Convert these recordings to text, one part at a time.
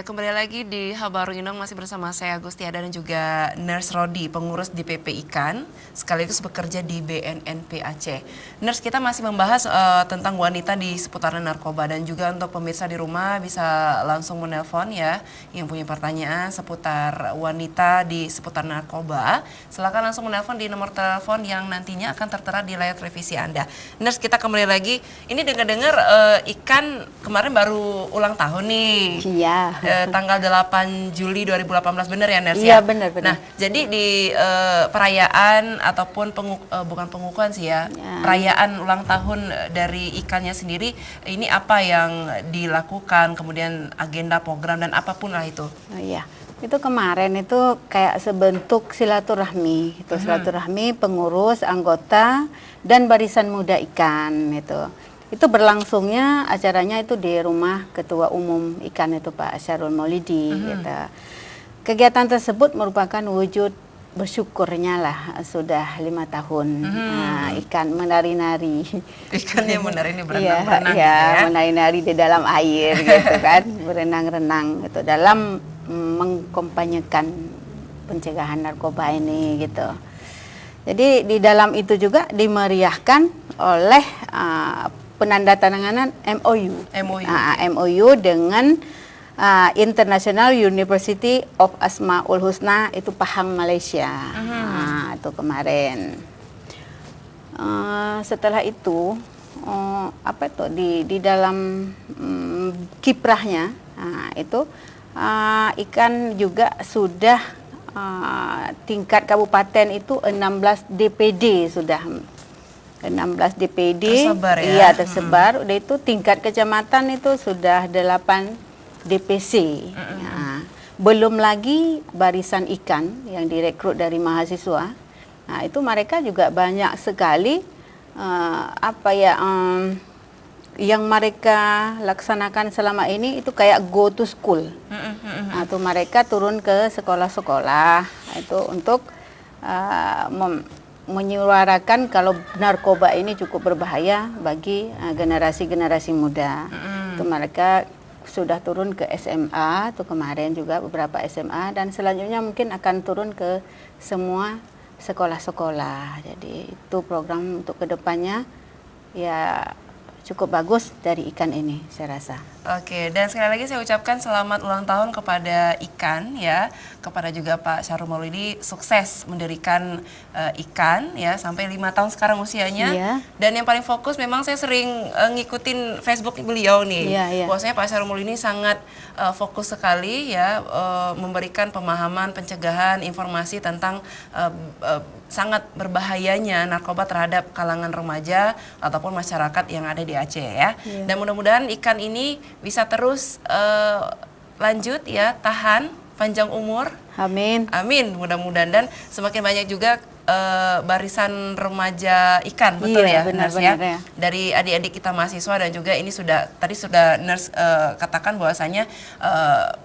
Ya, kembali lagi di Habaru Inong masih bersama saya Agustiada dan juga Nurse Rodi, pengurus DPP Ikan, sekaligus bekerja di BNNP Aceh. Nurse, kita masih membahas tentang wanita di seputaran narkoba, dan juga untuk pemirsa di rumah bisa langsung menelpon ya, yang punya pertanyaan seputar wanita di seputar narkoba. Silakan langsung menelpon di nomor telepon yang nantinya akan tertera di layar televisi Anda. Nurse, kita kembali lagi. Ini dengar-dengar Ikan kemarin baru ulang tahun nih. Iya. Tanggal 8 Juli 2018, benar ya Nurse? Iya, benar. Nah, jadi di perayaan ataupun bukan pengukuhan sih ya, perayaan ulang tahun dari Ikannya sendiri, ini apa yang dilakukan, kemudian agenda program dan apapun lah itu? Oh, iya. Itu kemarin itu kayak sebentuk silaturahmi, itu silaturahmi pengurus, anggota, dan barisan muda Ikan itu. Itu berlangsungnya acaranya itu di rumah Ketua Umum Ikan itu Pak Syarul Maulidi. Gitu. Kegiatan tersebut merupakan wujud bersyukurnya lah sudah 5 tahun Ikan menari-nari. Ikan yang menari ini Iya, berenang-berenang gitu ya? menari-nari di dalam air gitu kan, berenang-renang gitu dalam mengkampanyekan pencegahan narkoba ini gitu. Jadi di dalam itu juga dimeriahkan oleh penandatanganan MOU dengan International University of Asmaul Husna itu Pahang, Malaysia. Itu kemarin. Setelah itu apa itu di dalam kiprahnya itu Ikan juga sudah tingkat kabupaten itu 16 DPD sudah. 16 DPD tersebar ya? Iya, tersebar. Udah itu tingkat kecamatan itu sudah 8 DPC. Nah, belum lagi barisan Ikan yang direkrut dari mahasiswa. Nah, itu mereka juga banyak sekali yang mereka laksanakan selama ini itu kayak go to school. Atau mereka turun ke sekolah-sekolah itu untuk menyuarakan kalau narkoba ini cukup berbahaya bagi generasi-generasi muda. Itu mereka sudah turun ke SMA, tuh kemarin juga beberapa SMA, dan selanjutnya mungkin akan turun ke semua sekolah-sekolah. Jadi itu program untuk kedepannya ya cukup bagus dari Ikan ini, saya rasa. Oke, dan sekali lagi saya ucapkan selamat ulang tahun kepada Ikan ya, kepada juga Pak Syarul Maulidi, sukses mendirikan Ikan ya, sampai 5 tahun sekarang usianya. Iya. Dan yang paling fokus memang saya sering ngikutin Facebook beliau nih. Iya. Bahwasanya Pak Syarul Maulidi sangat fokus sekali ya, memberikan pemahaman, pencegahan, informasi tentang sangat berbahayanya narkoba terhadap kalangan remaja ataupun masyarakat yang ada di Aceh ya. Dan mudah-mudahan Ikan ini bisa terus lanjut ya, tahan, panjang umur. Amin. Amin, mudah-mudahan, dan semakin banyak juga barisan remaja Ikan, betul ya, benar, Nurse ya. Dari adik-adik kita mahasiswa, dan juga ini tadi sudah Nurse katakan bahwasanya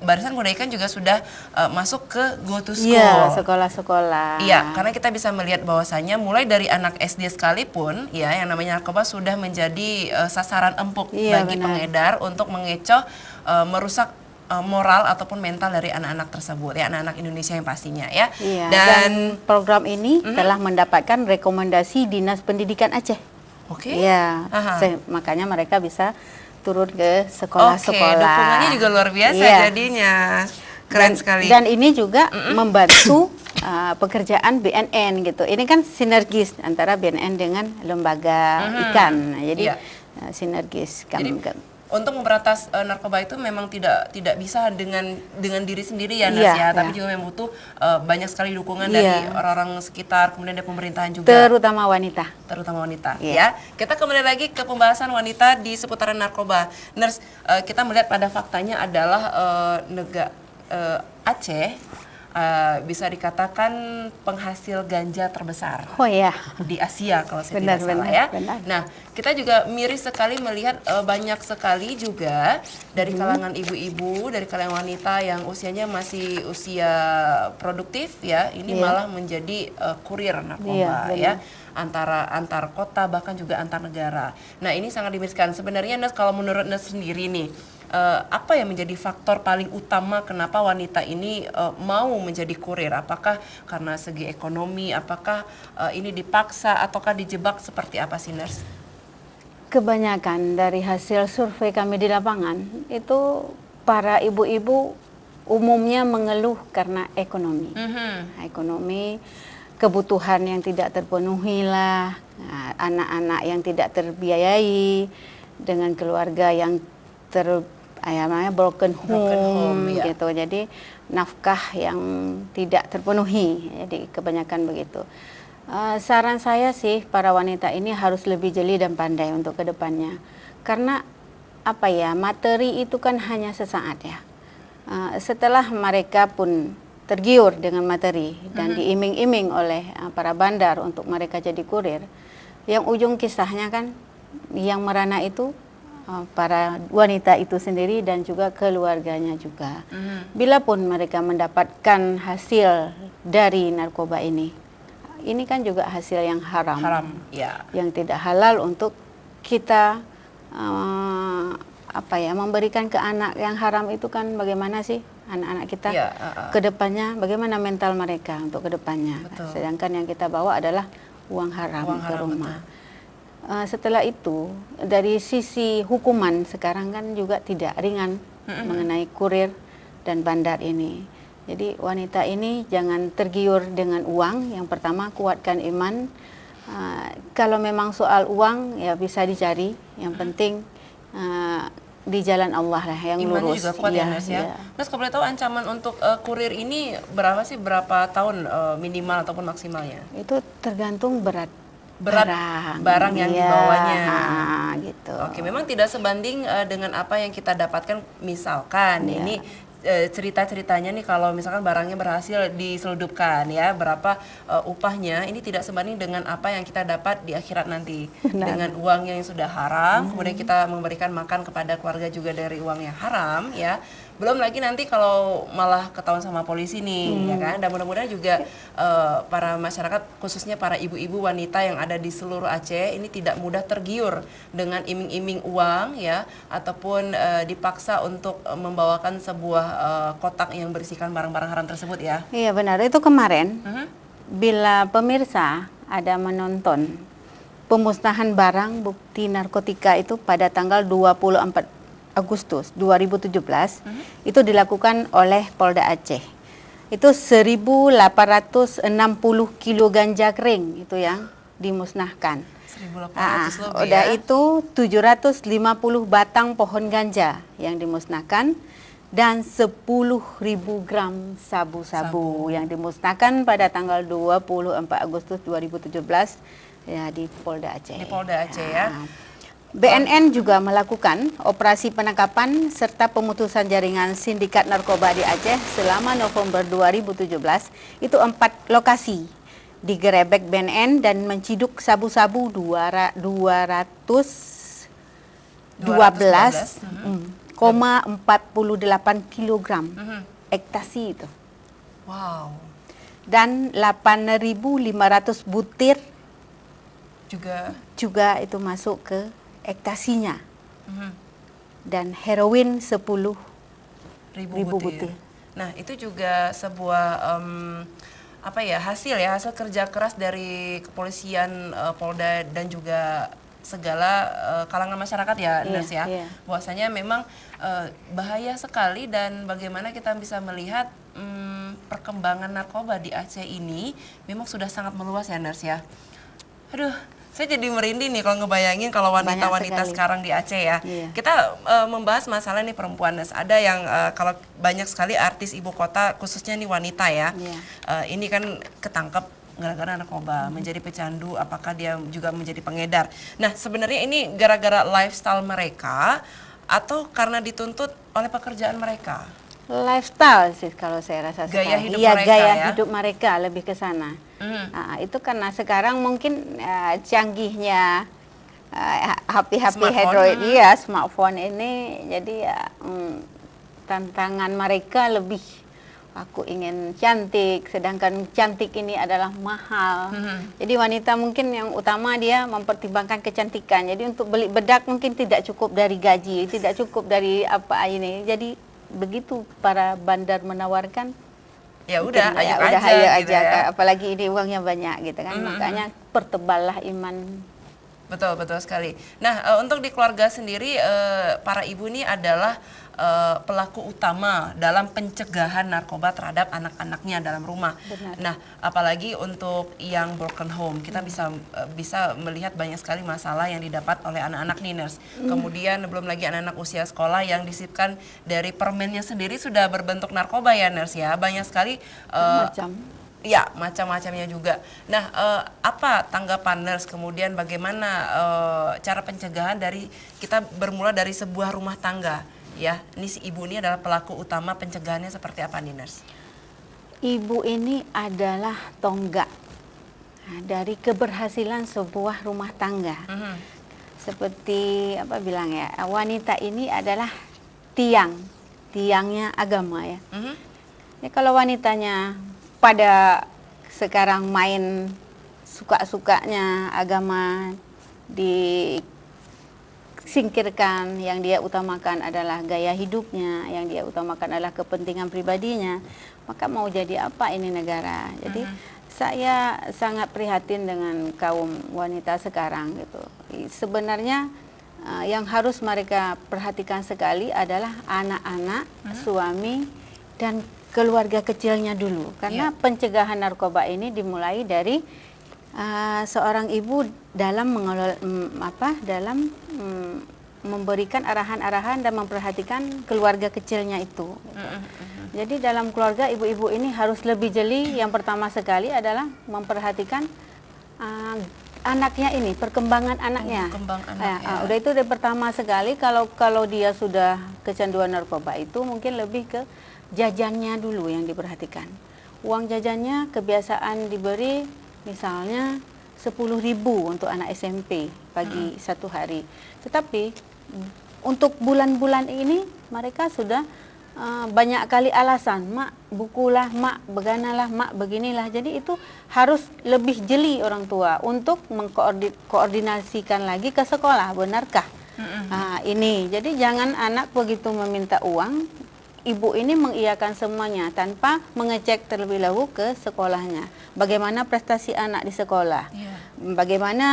barisan muda Ikan juga sudah masuk ke go to school. Iya, sekolah-sekolah. Iya, karena kita bisa melihat bahwasanya mulai dari anak SD sekalipun ya, yang namanya narkoba sudah menjadi sasaran empuk bagi pengedar untuk mengecoh, merusak moral ataupun mental dari anak-anak tersebut ya, anak-anak Indonesia yang pastinya ya. Iya, dan program ini telah mendapatkan rekomendasi Dinas Pendidikan Aceh. Oke. Iya, makanya mereka bisa turun ke sekolah-sekolah. Dukungannya juga luar biasa jadinya. Keren sekali. Dan ini juga membantu pekerjaan BNN gitu. Ini kan sinergis antara BNN dengan lembaga Ikan. Nah, jadi sinergis. Untuk memberantas narkoba itu memang tidak bisa dengan diri sendiri ya, Nurse ya, tapi juga memang butuh banyak sekali dukungan dari orang-orang sekitar, kemudian dari pemerintahan juga. Terutama wanita. Ya. Kita kembali lagi ke pembahasan wanita di seputaran narkoba. Nurse, kita melihat pada faktanya adalah Aceh bisa dikatakan penghasil ganja terbesar di Asia kalau saya tidak salah ya. Nah, kita juga miris sekali melihat banyak sekali juga dari kalangan ibu-ibu, dari kalangan wanita yang usianya masih usia produktif ya, ini malah menjadi kurir narkoba ya, antar kota bahkan juga antar negara. Nah, ini sangat dimiriskan. Sebenarnya Nurse, kalau menurut Nurse sendiri nih, apa yang menjadi faktor paling utama kenapa wanita ini mau menjadi kurir? Apakah karena segi ekonomi, apakah ini dipaksa ataukah dijebak, seperti apa sih, Nurse? Kebanyakan dari hasil survei kami di lapangan itu para ibu-ibu umumnya mengeluh karena ekonomi. Ekonomi, kebutuhan yang tidak terpenuhi lah, anak-anak yang tidak terbiayai, dengan keluarga yang broken home ya. gitu. Jadi nafkah yang tidak terpenuhi. Jadi kebanyakan begitu. Saran saya sih para wanita ini harus lebih jeli dan pandai untuk kedepannya. Karena apa ya, materi itu kan hanya sesaat ya. Setelah mereka pun tergiur dengan materi dan diiming-iming oleh para bandar untuk mereka jadi kurir, yang ujung kisahnya kan yang merana itu para wanita itu sendiri dan juga keluarganya juga. Bila pun mereka mendapatkan hasil dari narkoba ini kan juga hasil yang haram, ya. Yang tidak halal untuk kita memberikan ke anak. Yang haram itu kan bagaimana sih anak-anak kita kedepannya, bagaimana mental mereka untuk kedepannya. Sedangkan yang kita bawa adalah uang haram ke rumah. Setelah itu dari sisi hukuman sekarang kan juga tidak ringan mengenai kurir dan bandar ini. Jadi wanita ini jangan tergiur dengan uang. Yang pertama, kuatkan iman. Kalau memang soal uang ya bisa dicari. Yang penting di jalan Allah lah yang Imannya lurus. juga kuat ya, Nurse ya. Nurse, kalau boleh tahu ancaman untuk kurir ini berapa tahun minimal ataupun maksimalnya? Itu tergantung berat barang yang dibawanya. Gitu. Oke, memang tidak sebanding dengan apa yang kita dapatkan. Misalkan ini cerita-ceritanya nih, kalau misalkan barangnya berhasil diseludupkan ya, berapa upahnya, ini tidak sebanding dengan apa yang kita dapat di akhirat nanti. Dengan uangnya yang sudah haram, kemudian kita memberikan makan kepada keluarga juga dari uang yang haram ya. Belum lagi nanti kalau malah ketahuan sama polisi nih, ya kan. Dan mudah-mudahan juga para masyarakat, khususnya para ibu-ibu wanita yang ada di seluruh Aceh ini tidak mudah tergiur dengan iming-iming uang ya, ataupun dipaksa untuk membawakan sebuah kotak yang berisikan barang-barang haram tersebut ya. Iya benar, itu kemarin bila pemirsa ada menonton pemusnahan barang bukti narkotika itu pada tanggal 24 Agustus 2017 itu dilakukan oleh Polda Aceh. Itu 1.860 kilo ganja kering itu yang dimusnahkan. 1.800 lebih udah itu 750 batang pohon ganja yang dimusnahkan dan 10.000 gram sabu-sabu yang dimusnahkan pada tanggal 24 Agustus 2017 ya di Polda Aceh. Di Polda Aceh ya. BNN juga melakukan operasi penangkapan serta pemutusan jaringan sindikat narkoba di Aceh selama November 2017. Itu 4 lokasi digerebek BNN dan menciduk sabu-sabu 212,48 kilogram ekstasi itu. Wow. Dan 8.500 butir juga itu masuk ke ekstasinya. Dan heroin 10.000 butir. Nah, itu juga sebuah hasil kerja keras dari kepolisian Polda dan juga segala kalangan masyarakat ya, Nurse ya. Bahwasanya memang bahaya sekali, dan bagaimana kita bisa melihat perkembangan narkoba di Aceh ini memang sudah sangat meluas ya, Nurse ya. Aduh, saya jadi merinding nih kalau ngebayangin kalau wanita-wanita sekarang di Aceh ya. Kita membahas masalah nih perempuan, Nurse. Ada yang kalau banyak sekali artis ibu kota, khususnya nih wanita ya. Ini kan ketangkep gara-gara narkoba, menjadi pecandu, apakah dia juga menjadi pengedar. Nah, sebenarnya ini gara-gara lifestyle mereka atau karena dituntut oleh pekerjaan mereka? Lifestyle sih kalau saya rasa. Gaya hidup mereka gaya ya? hidup mereka lebih ke sana. Itu karena sekarang mungkin canggihnya HP Android, smartphone ini, jadi ya tantangan mereka lebih aku ingin cantik, sedangkan cantik ini adalah mahal. Jadi wanita mungkin yang utama dia mempertimbangkan kecantikan. Jadi untuk beli bedak mungkin tidak cukup dari gaji, tidak cukup dari apa ini. Jadi begitu para bandar menawarkan, Ya udah, mungkin ayo udah aja ayo gitu aja, ya. apalagi ini uangnya banyak gitu kan. Makanya perteballah iman. Betul, betul sekali. Nah, untuk di keluarga sendiri, para ibu ini adalah pelaku utama dalam pencegahan narkoba terhadap anak-anaknya dalam rumah. Benar. Nah, apalagi untuk yang broken home, kita bisa melihat banyak sekali masalah yang didapat oleh anak-anak nih, Nurse. Kemudian belum lagi anak-anak usia sekolah yang disipkan dari permennya sendiri sudah berbentuk narkoba ya, Nurse ya. Banyak sekali Macam. ya, macam-macamnya juga. Nah, apa tanggapan Nurse, kemudian bagaimana cara pencegahan dari kita bermula dari sebuah rumah tangga, ya? Ini si ibu ini adalah pelaku utama, pencegahannya seperti apa nih, Nurse? Ibu ini adalah tonggak dari keberhasilan sebuah rumah tangga. Seperti apa bilang ya, wanita ini adalah tiangnya agama ya. Ya, kalau wanitanya pada sekarang main suka-sukanya agama disingkirkan, yang dia utamakan adalah gaya hidupnya, yang dia utamakan adalah kepentingan pribadinya, maka mau jadi apa ini negara? Jadi saya sangat prihatin dengan kaum wanita sekarang gitu. Sebenarnya yang harus mereka perhatikan sekali adalah anak-anak, suami, dan keluarga kecilnya dulu, karena pencegahan narkoba ini dimulai dari seorang ibu dalam mengelola memberikan arahan-arahan dan memperhatikan keluarga kecilnya itu. Gitu. Jadi dalam keluarga ibu-ibu ini harus lebih jeli. Yang pertama sekali adalah memperhatikan anaknya ini, perkembangan anaknya. Udah itu dari pertama sekali. Kalau dia sudah kecanduan narkoba itu mungkin lebih ke jajannya dulu yang diperhatikan. Uang jajannya kebiasaan diberi misalnya 10.000 untuk anak SMP pagi satu hari. Tetapi untuk bulan-bulan ini mereka sudah banyak kali alasan, mak bukulah, mak beganalah, mak beginilah. Jadi itu harus lebih jeli orang tua untuk mengkoordinasikan lagi ke sekolah, benarkah? Ini, jadi jangan anak begitu meminta uang, ibu ini mengiyakan semuanya tanpa mengecek terlebih dahulu ke sekolahnya. Bagaimana prestasi anak di sekolah? Bagaimana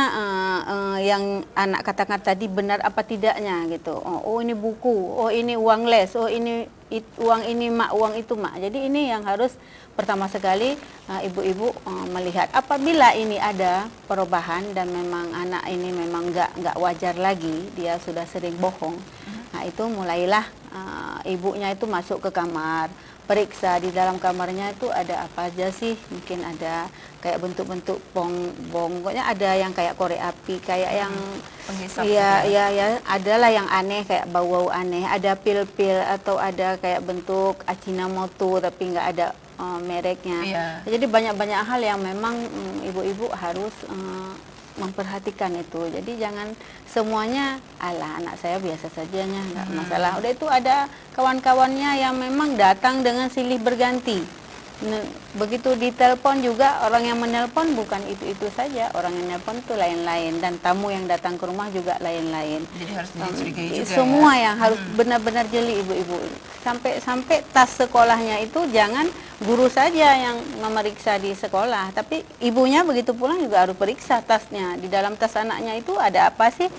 yang anak katakan tadi benar apa tidaknya gitu. Oh ini buku, oh ini uang les, oh ini uang ini mak, uang itu mak. Jadi ini yang harus pertama sekali ibu-ibu melihat. Apabila ini ada perubahan dan memang anak ini memang nggak wajar lagi, dia sudah sering bohong. Nah itu mulailah ibunya itu masuk ke kamar, periksa di dalam kamarnya itu ada apa aja sih. Mungkin ada kayak bentuk-bentuk bong, pokoknya ada yang kayak korek api, kayak yang penghisap. Iya, adalah yang aneh kayak bau-bau aneh, ada pil-pil atau ada kayak bentuk Ajinomoto tapi nggak ada mereknya. Jadi banyak-banyak hal yang memang ibu-ibu harus memperhatikan itu. Jadi jangan semuanya alah anak saya biasa sajanya, nggak masalah. Udah itu ada kawan-kawannya yang memang datang dengan silih berganti. Begitu ditelepon juga orang yang menelpon bukan itu saja, orang yang nelpon itu lain-lain dan tamu yang datang ke rumah juga lain-lain. Jadi harus dicurigai juga. Semua yang harus benar-benar jeli ibu-ibu. Sampai tas sekolahnya itu jangan guru saja yang memeriksa di sekolah, tapi ibunya begitu pulang juga harus periksa tasnya. Di dalam tas anaknya itu ada apa sih?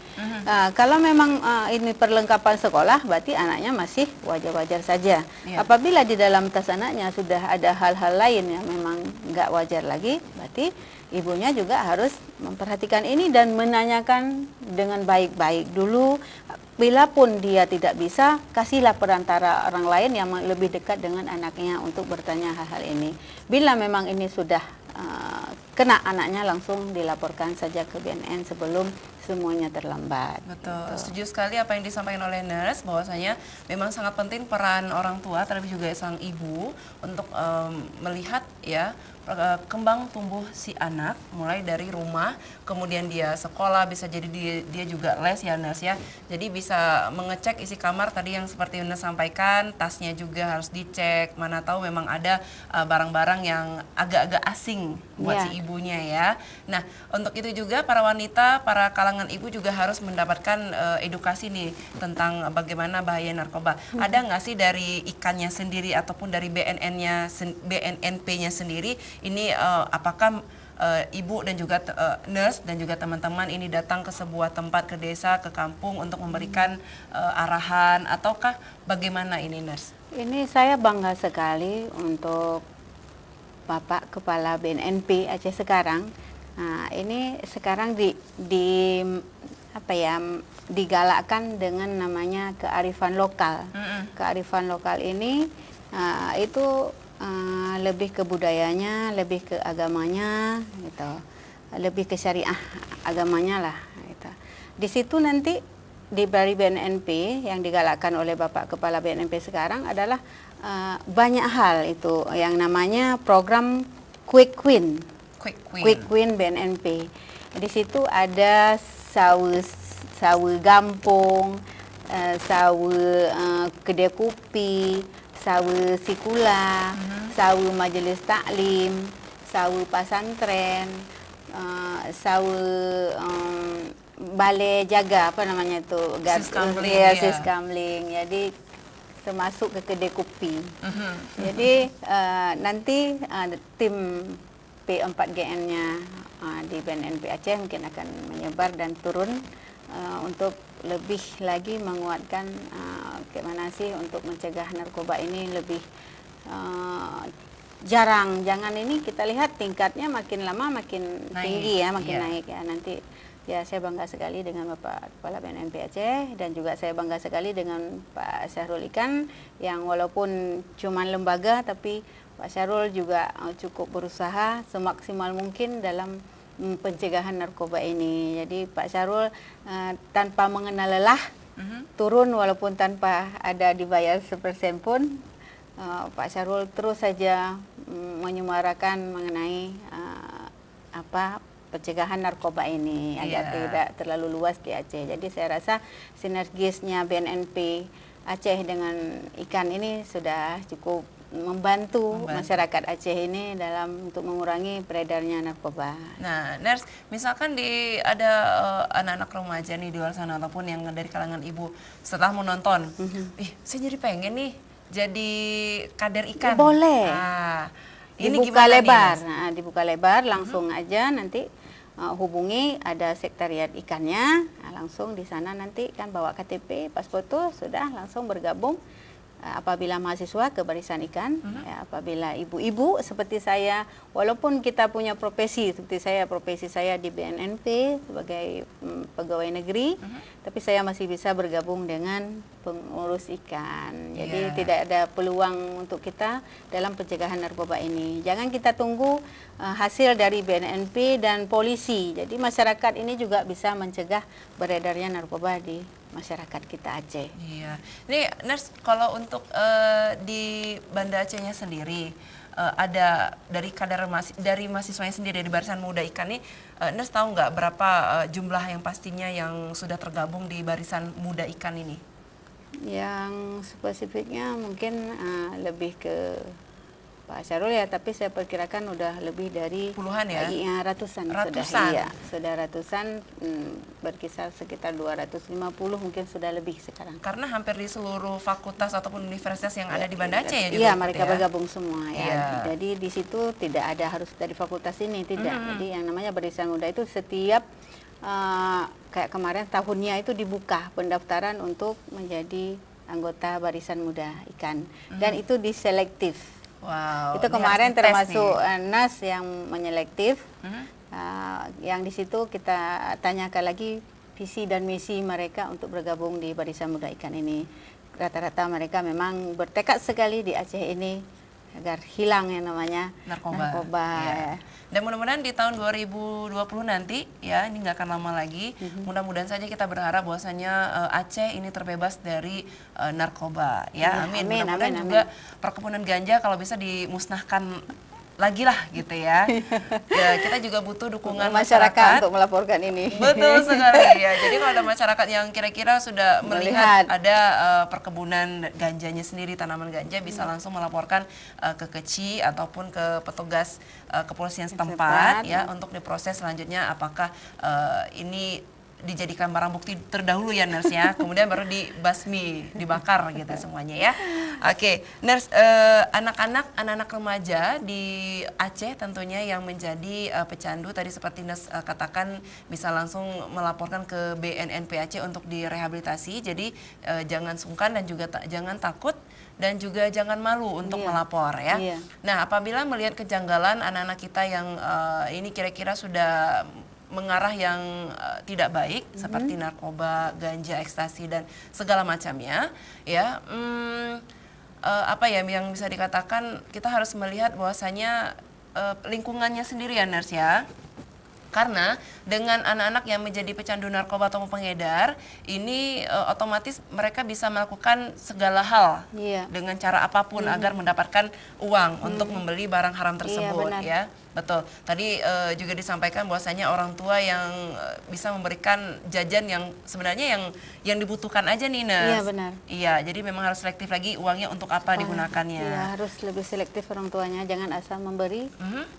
Kalau memang ini perlengkapan sekolah, berarti anaknya masih wajar-wajar saja. Apabila di dalam tas anaknya sudah ada hal-hal lain yang memang nggak wajar lagi, berarti ibunya juga harus memperhatikan ini dan menanyakan dengan baik-baik dulu. Bila pun dia tidak bisa, kasihlah perantara orang lain yang lebih dekat dengan anaknya untuk bertanya hal-hal ini. Bila memang ini sudah kena anaknya, langsung dilaporkan saja ke BNN sebelum semuanya terlambat. Betul, setuju sekali apa yang disampaikan oleh Nurse, bahwasanya memang sangat penting peran orang tua, terlebih juga sang ibu untuk melihat ya kembang tumbuh si anak, mulai dari rumah, kemudian dia sekolah, bisa jadi dia juga les ya Nurse ya. Jadi bisa mengecek isi kamar tadi yang seperti Nurse sampaikan, tasnya juga harus dicek, mana tahu memang ada barang-barang yang agak-agak asing buat Iya. si ibunya ya. Nah, untuk itu juga para wanita, para kalangan ibu juga harus mendapatkan edukasi nih tentang bagaimana bahaya narkoba. Ada nggak sih dari ikannya sendiri ataupun dari BNNP-nya sendiri ini apakah ibu dan juga nurse dan juga teman-teman ini datang ke sebuah tempat, ke desa, ke kampung untuk memberikan arahan ataukah bagaimana ini nurse? Ini saya bangga sekali untuk Bapak Kepala BNNP Aceh sekarang. Nah, ini sekarang apa ya, digalakkan dengan namanya kearifan lokal. Kearifan lokal ini itu lebih ke budayanya, lebih ke agamanya, gitu, lebih ke syariah agamanya lah. Gitu. Di situ nanti di BNNP yang digalakkan oleh Bapak Kepala BNNP sekarang adalah banyak hal itu yang namanya program Quick Win. Quick Win BNNP. Di situ ada sawu gampung, sawu kedai kopi, sawu sikula, sawu majelis taklim, sawu pasantren, sawu balai jaga apa namanya itu, siskamling. Jadi termasuk ke kedai kopi. Jadi nanti tim P4GN-nya di BNNP Aceh mungkin akan menyebar dan turun untuk lebih lagi menguatkan bagaimana sih untuk mencegah narkoba ini lebih jarang. Jangan ini kita lihat tingkatnya makin lama makin tinggi ya, makin naik ya. Nanti ya saya bangga sekali dengan Bapak Kepala BNNP Aceh dan juga saya bangga sekali dengan Pak Syahrul Ikan yang walaupun cuma lembaga tapi Pak Syahrul juga cukup berusaha semaksimal mungkin dalam pencegahan narkoba ini. Jadi Pak Syahrul tanpa mengenal lelah turun walaupun tanpa ada dibayar sepersen pun, Pak Syahrul terus saja menyuarakan mengenai pencegahan narkoba ini agar tidak terlalu luas di Aceh. Jadi saya rasa sinergisnya BNNP Aceh dengan ikan ini sudah cukup membantu masyarakat Aceh ini dalam untuk mengurangi beredarnya narkoba. Nah, Nurse, misalkan ada anak-anak remaja nih di luar sana ataupun yang dari kalangan ibu setelah menonton, saya jadi pengen nih jadi kader ikan. Boleh. Ini dibuka lebar. Nih, dibuka lebar langsung aja nanti hubungi ada sekretariat ikannya. Langsung di sana nanti kan bawa KTP, pas foto sudah langsung bergabung. Apabila mahasiswa ke barisan ikan, apabila ibu-ibu seperti saya, walaupun kita punya profesi seperti profesi saya di BNNP sebagai pegawai negeri, tapi saya masih bisa bergabung dengan pengurus ikan. Jadi tidak ada peluang untuk kita dalam pencegahan narkoba ini. Jangan kita tunggu hasil dari BNNP dan polisi. Jadi masyarakat ini juga bisa mencegah beredarnya narkoba di masyarakat kita Aceh. Iya. Ini Nurse, kalau untuk di Banda Acehnya sendiri ada dari dari mahasiswanya sendiri dari Barisan Muda Ikan nih, Nurse tahu nggak berapa jumlah yang pastinya yang sudah tergabung di Barisan Muda Ikan ini? Yang spesifiknya mungkin lebih ke Pak Syahrul ya, tapi saya perkirakan udah lebih dari puluhan ya? Iya, ratusan. Sudah ratusan, berkisar sekitar 250 mungkin sudah lebih sekarang. Karena hampir di seluruh fakultas ataupun universitas yang ada di Banda Aceh ya? Iya, mereka bergabung semua ya. Jadi di situ tidak ada harus dari fakultas ini, tidak. Jadi yang namanya Barisan Muda itu setiap kayak kemarin tahunnya itu dibuka pendaftaran untuk menjadi anggota Barisan Muda Ikan dan itu diselektif. Wow, itu kemarin termasuk NAS yang menyelektif, yang di situ kita tanyakan lagi visi dan misi mereka untuk bergabung di Barisan Muda Ikan ini. Rata-rata mereka memang bertekad sekali di Aceh ini agar hilang yang namanya narkoba. Ya. Dan mudah-mudahan di tahun 2020 nanti ya, ini nggak akan lama lagi, mudah-mudahan saja kita berharap bahwasanya Aceh ini terbebas dari narkoba ya. Amin. Mudah-mudahan juga perkebunan ganja kalau bisa dimusnahkan lagi lah gitu ya. Ya, kita juga butuh dukungan masyarakat masyarakat. untuk melaporkan ini. Betul sekali ya. Jadi kalau ada masyarakat yang kira-kira sudah melihat Melihat. ada perkebunan ganjanya sendiri, tanaman ganja, bisa langsung melaporkan ke Keci ataupun ke petugas kepolisian setempat ya untuk diproses selanjutnya apakah ini dijadikan barang bukti terdahulu ya Nurse ya, kemudian baru dibasmi, dibakar gitu semuanya ya. Oke, Nurse, anak-anak remaja di Aceh tentunya yang menjadi pecandu tadi seperti Nurse katakan bisa langsung melaporkan ke BNNP Aceh untuk direhabilitasi. Jadi jangan sungkan dan juga jangan takut dan juga jangan malu untuk melapor ya. Nah, apabila melihat kejanggalan anak-anak kita yang ini kira-kira sudah mengarah yang tidak baik seperti narkoba, ganja, ekstasi dan segala macamnya ya apa ya yang bisa dikatakan kita harus melihat bahwasanya lingkungannya sendiri ya Nurse ya. Karena dengan anak-anak yang menjadi pecandu narkoba atau pengedar, ini otomatis mereka bisa melakukan segala hal dengan cara apapun agar mendapatkan uang untuk membeli barang haram tersebut ya. Betul. Tadi juga disampaikan bahwasanya orang tua yang bisa memberikan jajan yang sebenarnya yang dibutuhkan aja nih Nurse. Iya benar. Iya, jadi memang harus selektif lagi uangnya untuk apa digunakannya. Iya, harus lebih selektif orang tuanya, jangan asal memberi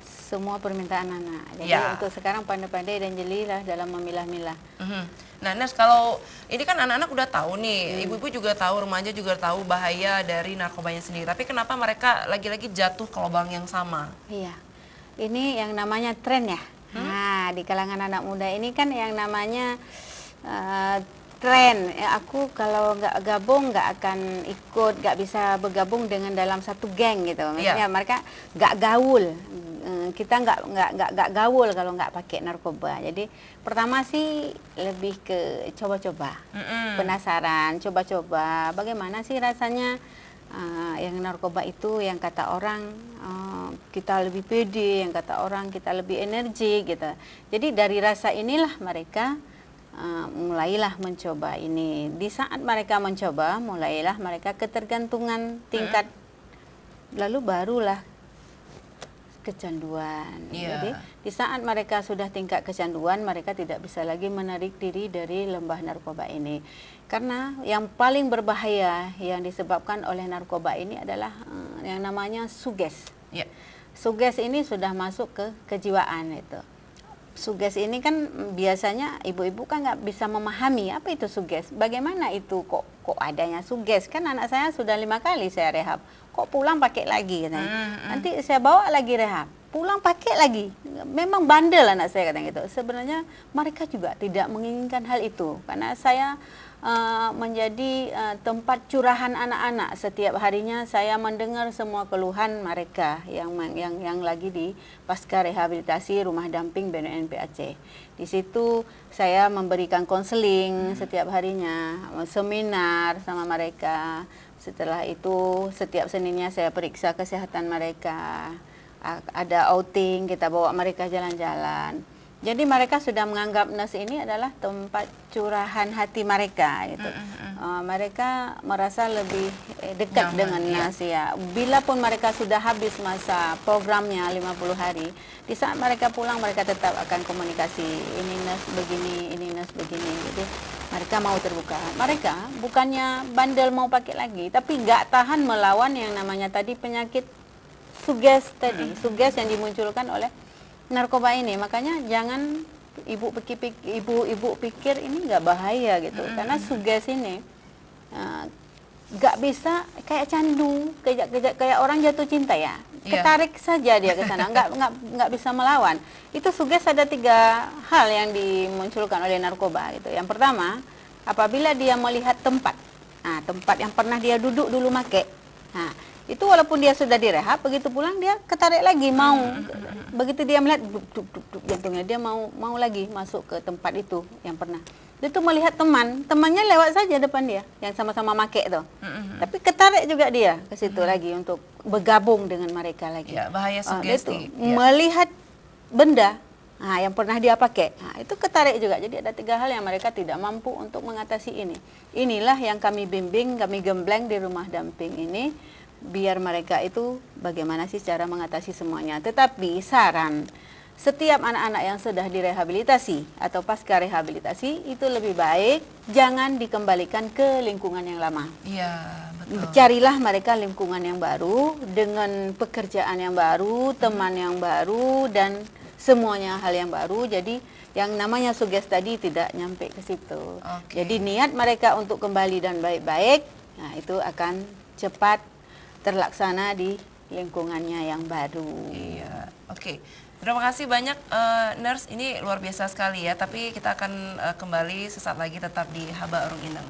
semua permintaan anak. Jadi untuk sekarang pandai-pandai dan jelilah dalam memilah-milah. Nah, Nurse, kalau ini kan anak-anak udah tahu nih, ibu-ibu juga tahu, remaja juga tahu bahaya dari narkobanya sendiri. Tapi kenapa mereka lagi-lagi jatuh ke lubang yang sama? Iya, ini yang namanya tren ya. Nah, di kalangan anak muda ini kan yang namanya tren. Aku kalau nggak gabung nggak akan ikut, nggak bisa bergabung dengan dalam satu geng gitu. Maksudnya mereka nggak gaul. Kita nggak gaul kalau nggak pakai narkoba. Jadi pertama sih lebih ke coba-coba, penasaran, coba-coba. Bagaimana sih rasanya yang narkoba itu, yang kata orang kita lebih pede, yang kata orang kita lebih energi gitu. Jadi dari rasa inilah mereka mulailah mencoba ini. Di saat mereka mencoba, mulailah mereka ketergantungan tingkat, lalu barulah kecanduan. Jadi di saat mereka sudah tingkat kecanduan, mereka tidak bisa lagi menarik diri dari lembah narkoba ini. Karena yang paling berbahaya yang disebabkan oleh narkoba ini adalah yang namanya suges. Suges ini sudah masuk ke kejiwaan itu. Suges ini kan biasanya ibu-ibu kan nggak bisa memahami apa itu suges. Bagaimana itu kok adanya suges? Kan anak saya sudah 5 kali saya rehab. Kok pulang pakai lagi katanya. Nanti saya bawa lagi rehab, pulang pakai lagi. Memang bandel anak saya katanya gitu. Sebenarnya mereka juga tidak menginginkan hal itu. Karena saya menjadi tempat curahan anak-anak. Setiap harinya saya mendengar semua keluhan mereka yang lagi di pasca rehabilitasi rumah damping BNNP Aceh. Di situ saya memberikan konseling setiap harinya, seminar sama mereka. Setelah itu setiap Seninnya saya periksa kesehatan mereka. Ada outing, kita bawa mereka jalan-jalan. Jadi mereka sudah menganggap Nurse ini adalah tempat curahan hati mereka gitu. Mereka merasa lebih dekat dengan Nurse ya. Bila pun mereka sudah habis masa programnya 50 hari, di saat mereka pulang mereka tetap akan komunikasi. Ini Nurse begini, ini Nurse begini. Jadi mereka mau terbuka. Mereka bukannya bandel mau pakai lagi, tapi nggak tahan melawan yang namanya tadi penyakit suges tadi. Suges yang dimunculkan oleh narkoba ini. Makanya jangan ibu pikir ini nggak bahaya gitu, karena suges ini nggak bisa kayak candu, kayak orang jatuh cinta ya, ketarik saja dia ke sana, nggak bisa melawan. Itu suges ada 3 hal yang dimunculkan oleh narkoba gitu. Yang pertama, apabila dia melihat tempat yang pernah dia duduk dulu make, itu walaupun dia sudah direhab, begitu pulang dia ketarik lagi mau. Begitu dia melihat jantungnya, dia mau lagi masuk ke tempat itu yang pernah. Itu melihat temannya lewat saja depan dia yang sama-sama make itu. Tapi ketarik juga dia ke situ lagi untuk bergabung dengan mereka lagi. Ya, bahaya sugesti. Melihat benda yang pernah dia pakai, itu ketarik juga. Jadi ada 3 hal yang mereka tidak mampu untuk mengatasi ini. Inilah yang kami bimbing, kami gembleng di rumah damping ini. biar mereka itu bagaimana sih cara mengatasi semuanya. Tetapi saran, setiap anak-anak yang sudah direhabilitasi atau pasca rehabilitasi itu lebih baik jangan dikembalikan ke lingkungan yang lama. Iya, betul. Carilah mereka lingkungan yang baru dengan pekerjaan yang baru, teman yang baru dan semuanya hal yang baru. Jadi yang namanya suges tadi tidak nyampe ke situ. Oke. Jadi niat mereka untuk kembali dan baik-baik, nah itu akan cepat terlaksana di lingkungannya yang baru. Iya, oke. Terima kasih banyak Nurse, ini luar biasa sekali ya. Tapi kita akan kembali sesaat lagi tetap di Haba Urung Ineng.